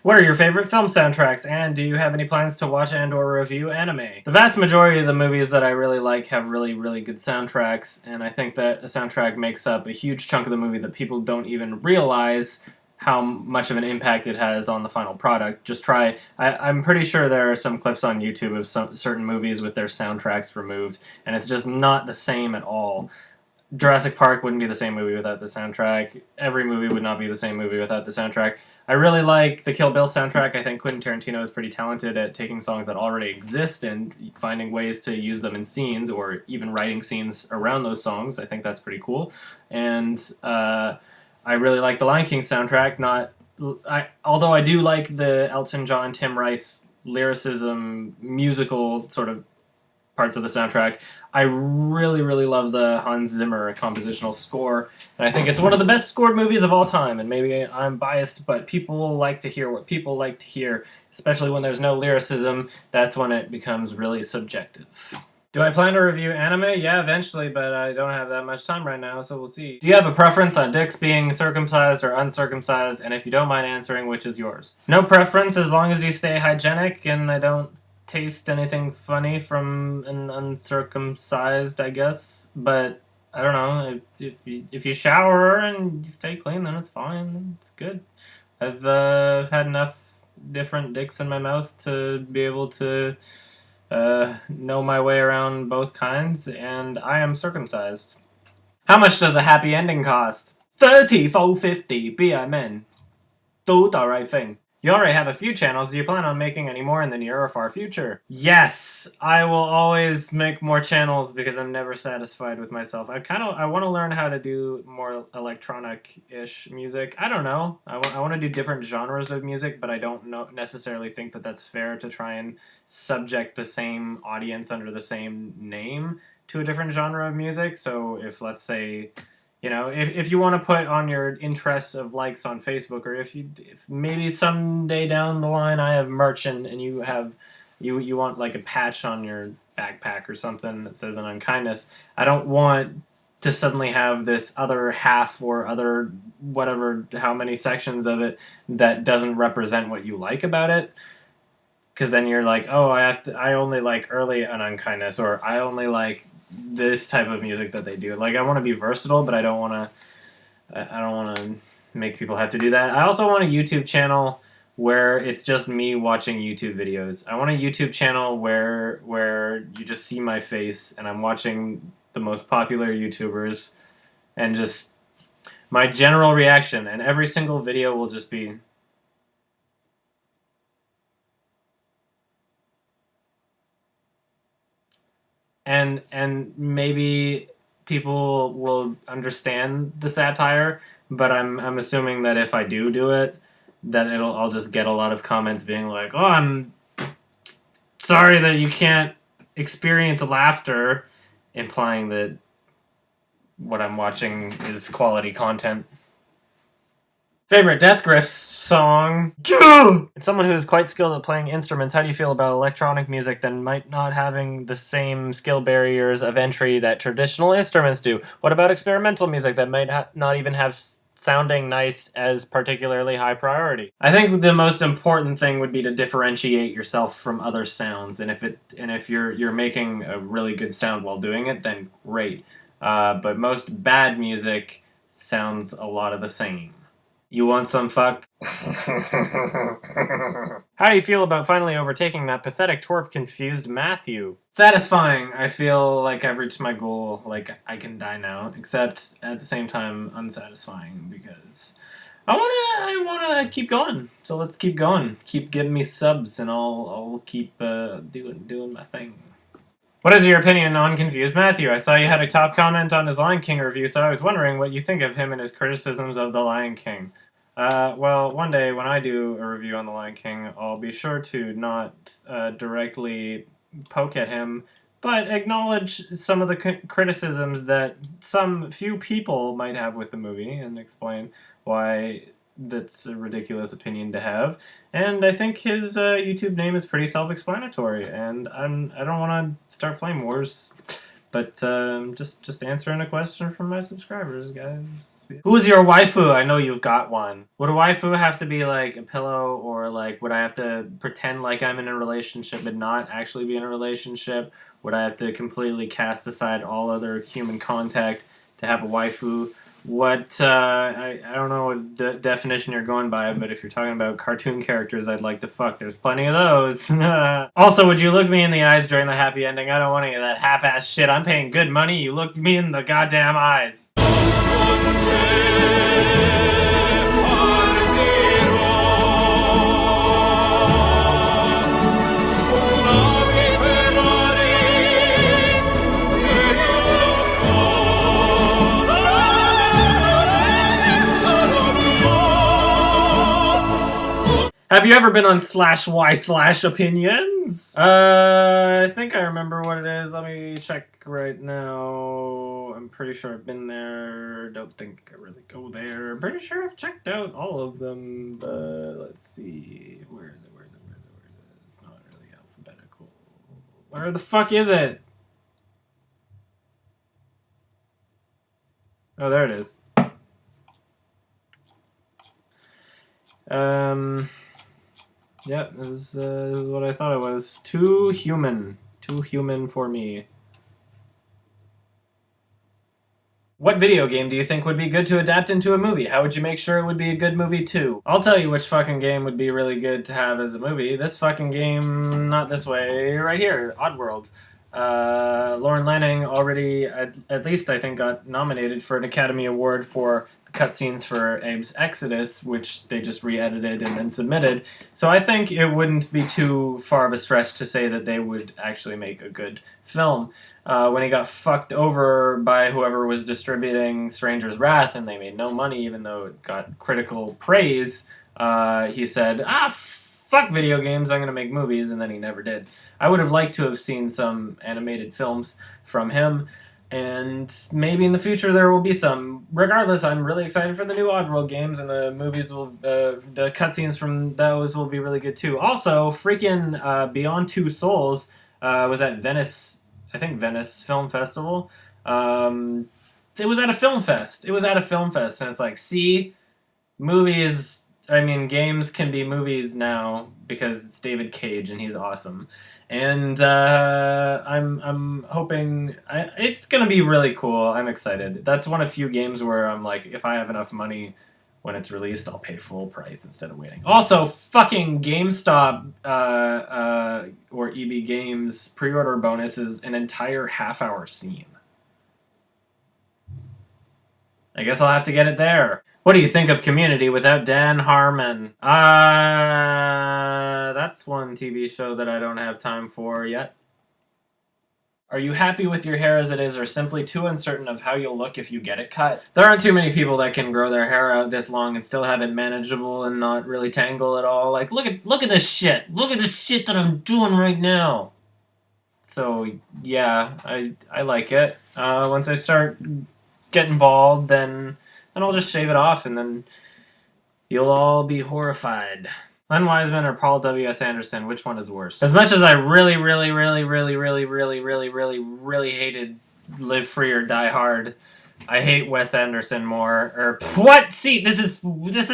What are your favorite film soundtracks, and do you have any plans to watch and or review anime? The vast majority of the movies that I really like have really, really good soundtracks, and I think that a soundtrack makes up a huge chunk of the movie that people don't even realize how much of an impact it has on the final product. Just try... I'm pretty sure there are some clips on YouTube of certain movies with their soundtracks removed, and it's just not the same at all. Jurassic Park wouldn't be the same movie without the soundtrack. Every movie would not be the same movie without the soundtrack. I really like the Kill Bill soundtrack. I think Quentin Tarantino is pretty talented at taking songs that already exist and finding ways to use them in scenes, or even writing scenes around those songs. I think that's pretty cool. And I really like the Lion King soundtrack. Although I do like the Elton John, Tim Rice lyricism, musical sort of parts of the soundtrack. I really, really love the Hans Zimmer compositional score, and I think it's one of the best scored movies of all time, and maybe I'm biased, but people like to hear what people like to hear, especially when there's no lyricism. That's when it becomes really subjective. Do I plan to review anime? Yeah, eventually, but I don't have that much time right now, so we'll see. Do you have a preference on dicks being circumcised or uncircumcised, and if you don't mind answering, which is yours? No preference, as long as you stay hygienic and I don't taste anything funny from an uncircumcised, I guess. But I don't know, if you shower and you stay clean, then it's fine. It's good. I've had enough different dicks in my mouth to be able to know my way around both kinds, and I am circumcised. How much does a happy ending cost? 30, 50, BMN. Do the right thing. You already have a few channels. Do you plan on making any more in the near or far future? Yes, I will always make more channels because I'm never satisfied with myself. I want to learn how to do more electronic-ish music. I don't know. I want to do different genres of music, but I don't necessarily think that that's fair to try and subject the same audience under the same name to a different genre of music. So if, let's say, you know, if you want to put on your interests of likes on Facebook, or if maybe someday down the line I have merch and you have you want like a patch on your backpack or something that says an unkindness, I don't want to suddenly have this other half or other whatever, how many sections of it that doesn't represent what you like about it. Because then you're like, oh, I only like early an unkindness, or I only like this type of music that they do. Like, I want to be versatile, but I don't want to make people have to do that. I also want a YouTube channel where it's just me watching YouTube videos. I want a YouTube channel where you just see my face and I'm watching the most popular YouTubers and just my general reaction, and every single video will just be and maybe people will understand the satire, but I'm assuming that if I do it, that I'll just get a lot of comments being like, "Oh, I'm sorry that you can't experience laughter," implying that what I'm watching is quality content. Favorite Death Grips song? As someone who is quite skilled at playing instruments, how do you feel about electronic music that might not having the same skill barriers of entry that traditional instruments do? What about experimental music that might not even have sounding nice as particularly high priority? I think the most important thing would be to differentiate yourself from other sounds, and if you're making a really good sound while doing it, then great. But most bad music sounds a lot of the same. You want some fuck? How do you feel about finally overtaking that pathetic, twerp, confused Matthew? Satisfying. I feel like I've reached my goal. Like, I can die now. Except, at the same time, unsatisfying, because I wanna keep going. So let's keep going. Keep giving me subs, and I'll keep doing my thing. What is your opinion on Confused Matthew? I saw you had a top comment on his Lion King review, so I was wondering what you think of him and his criticisms of The Lion King. Well, one day when I do a review on The Lion King, I'll be sure to not directly poke at him, but acknowledge some of the criticisms that some few people might have with the movie, and explain why that's a ridiculous opinion to have. And I think his YouTube name is pretty self-explanatory, and I don't want to start flame wars, but just answering a question from my subscribers, guys. Who's your waifu? I know you've got one. Would a waifu have to be like a pillow, or like would I have to pretend like I'm in a relationship but not actually be in a relationship? Would I have to completely cast aside all other human contact to have a waifu? What I don't know what definition you're going by, but if you're talking about cartoon characters I'd like to fuck, there's plenty of those. Also, would you look me in the eyes during the happy ending? I don't want any of that half-ass shit. I'm paying good money. You look me in the goddamn eyes. Have you ever been on /y/opinions? I think I remember what it is. Let me check right now. I'm pretty sure I've been there. Don't think I really go there. I'm pretty sure I've checked out all of them, but let's see. Where is it? Where is it? Where is it? Where is it? It's not really alphabetical. Where the fuck is it? Oh, there it is. Yeah, this is what I thought it was. Too human. Too human for me. What video game do you think would be good to adapt into a movie? How would you make sure it would be a good movie too? I'll tell you which fucking game would be really good to have as a movie. This fucking game, not this way, right here, Oddworld. Lauren Lanning already, at least I think, got nominated for an Academy Award for cutscenes for Abe's Exodus, which they just re-edited and then submitted. So I think it wouldn't be too far of a stretch to say that they would actually make a good film. When he got fucked over by whoever was distributing Stranger's Wrath and they made no money even though it got critical praise, he said, fuck video games, I'm going to make movies, and then he never did. I would have liked to have seen some animated films from him, and maybe in the future there will be some. Regardless, I'm really excited for the new Oddworld games, and the movies will, the cutscenes from those will be really good too. Also, freaking Beyond Two Souls was at Venice, I think Venice Film Festival. It was at a film fest. It was at a film fest, and it's like, see, movies, I mean, games can be movies now because it's David Cage and he's awesome. And I'm hoping it's gonna be really cool. I'm excited. That's one of few games where I'm like, if I have enough money when it's released, I'll pay full price instead of waiting. Also, fucking GameStop or EB Games pre-order bonus is an entire half-hour scene. I guess I'll have to get it there. What do you think of Community without Dan Harmon? That's one TV show that I don't have time for yet. Are you happy with your hair as it is, or simply too uncertain of how you'll look if you get it cut? There aren't too many people that can grow their hair out this long and still have it manageable and not really tangle at all. Like, look at this shit. Look at the shit that I'm doing right now. So, yeah, I like it. Once I start getting bald, then I'll just shave it off, and then you'll all be horrified. Len Wiseman or Paul W.S. Anderson, which one is worse? As much as I really hated Live Free or Die Hard, I hate Wes Anderson more. Or what? See, this is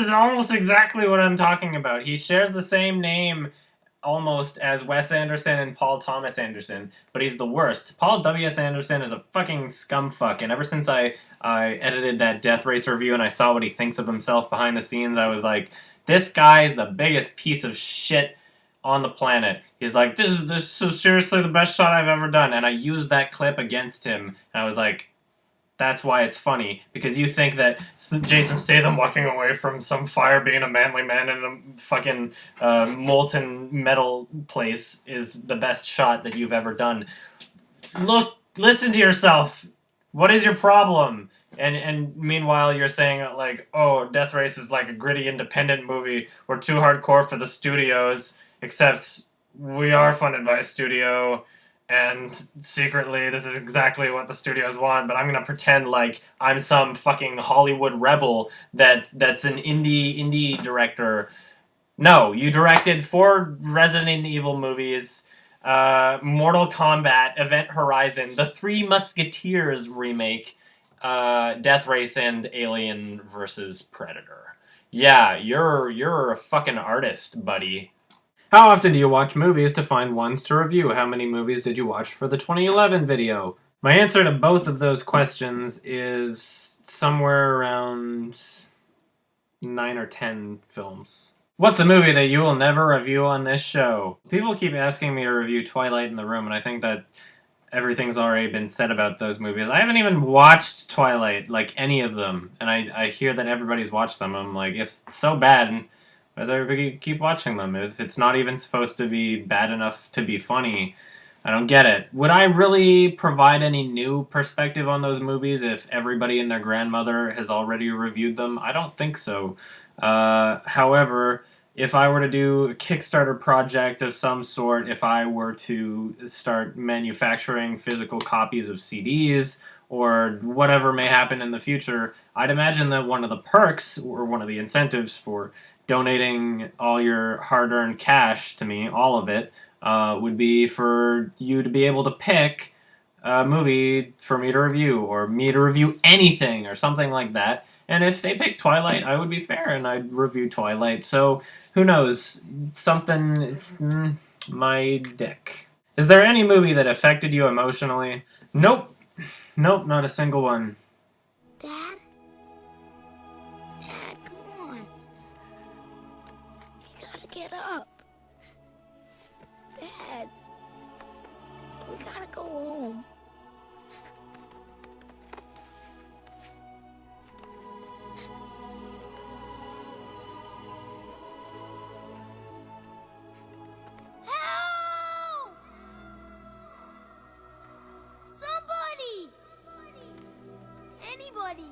almost exactly what I'm talking about. He shares the same name almost as Wes Anderson and Paul Thomas Anderson, but he's the worst. Paul W.S. Anderson is a fucking scumfuck, and ever since I edited that Death Race review and I saw what he thinks of himself behind the scenes, I was like, this guy is the biggest piece of shit on the planet. He's like, this is seriously the best shot I've ever done, and I used that clip against him, and I was like, that's why it's funny, because you think that Jason Statham walking away from some fire being a manly man in a fucking molten metal place is the best shot that you've ever done. Look, listen to yourself. What is your problem? And meanwhile, you're saying, like, oh, Death Race is like a gritty independent movie. We're too hardcore for the studios, except we are funded by a studio. And secretly, this is exactly what the studios want, but I'm gonna pretend like I'm some fucking Hollywood rebel that's an indie director. No, you directed 4 Resident Evil movies, Mortal Kombat, Event Horizon, the Three Musketeers remake, Death Race and Alien versus Predator. Yeah, you're a fucking artist, buddy. How often do you watch movies to find ones to review? How many movies did you watch for the 2011 video? My answer to both of those questions is somewhere around 9 or 10 films. What's a movie that you will never review on this show? People keep asking me to review Twilight in the Room, and I think that everything's already been said about those movies. I haven't even watched Twilight, like any of them, and I hear that everybody's watched them. I'm like, if it's so bad, why does everybody keep watching them? If it's not even supposed to be bad enough to be funny, I don't get it. Would I really provide any new perspective on those movies if everybody and their grandmother has already reviewed them? I don't think so. However, if I were to do a Kickstarter project of some sort, if I were to start manufacturing physical copies of CDs, or whatever may happen in the future, I'd imagine that one of the perks, or one of the incentives for donating all your hard-earned cash to me, all of it, would be for you to be able to pick a movie for me to review, or me to review anything, or something like that. And if they pick Twilight, I would be fair, and I'd review Twilight. So, who knows? Something, it's my dick. Is there any movie that affected you emotionally? Nope. Nope, not a single one. Dad? Dad, come on. You gotta get up. Dad, we gotta go home. Help! Somebody! Anybody!